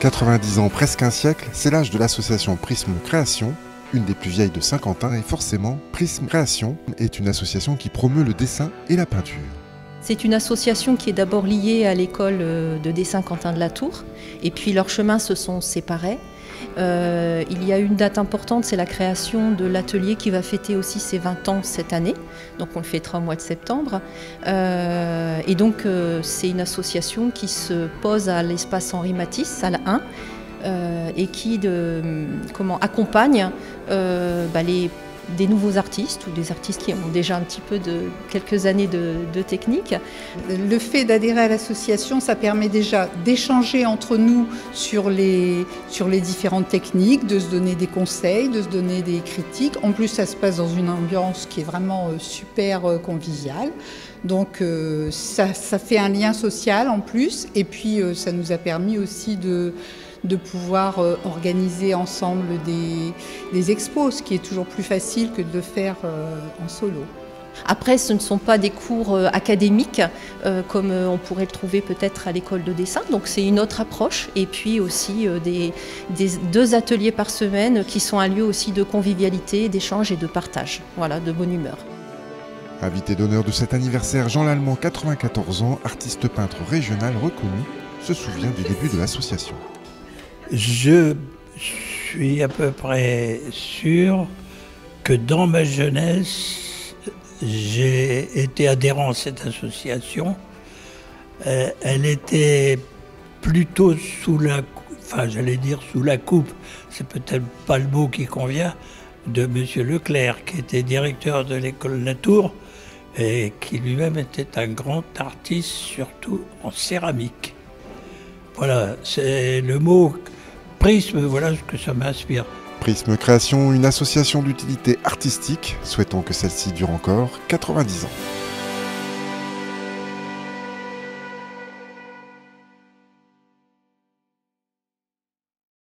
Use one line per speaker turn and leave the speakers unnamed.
90 ans, presque un siècle, c'est l'âge de l'association Prisme Création, une des plus vieilles de Saint-Quentin, et forcément, Prisme Création est une association qui promeut le dessin et la peinture.
C'est une association qui est d'abord liée à l'école de dessin Quentin de la Tour, et puis leurs chemins se sont séparés. Il y a une date importante, c'est la création de l'atelier qui va fêter aussi ses 20 ans cette année, donc on le fêtera au mois de septembre. Et donc c'est une association qui se pose à l'espace Henri Matisse, salle 1, et qui accompagne des nouveaux artistes ou des artistes qui ont déjà un petit peu quelques années de technique.
Le fait d'adhérer à l'association, ça permet déjà d'échanger entre nous sur les différentes techniques, de se donner des conseils, de se donner des critiques. En plus, ça se passe dans une ambiance qui est vraiment super conviviale. Donc ça fait un lien social en plus, et puis ça nous a permis aussi de pouvoir organiser ensemble des expos, ce qui est toujours plus facile que de le faire en solo.
Après, ce ne sont pas des cours académiques comme on pourrait le trouver peut-être à l'école de dessin, donc c'est une autre approche. Et puis aussi des 2 ateliers par semaine qui sont un lieu aussi de convivialité, d'échange et de partage, voilà, de bonne humeur.
Invité d'honneur de cet anniversaire, Jean Lallemand, 94 ans, artiste peintre régional reconnu, se souvient des débuts de l'association.
Je suis à peu près sûr que dans ma jeunesse, j'ai été adhérent à cette association. Elle était plutôt sous la coupe, c'est peut-être pas le mot qui convient, de M. Leclerc, qui était directeur de l'école de la Tour et qui lui-même était un grand artiste, surtout en céramique. Voilà, c'est le mot prisme, voilà ce que ça m'inspire.
Prisme Création, une association d'utilité artistique, souhaitons que celle-ci dure encore 90 ans.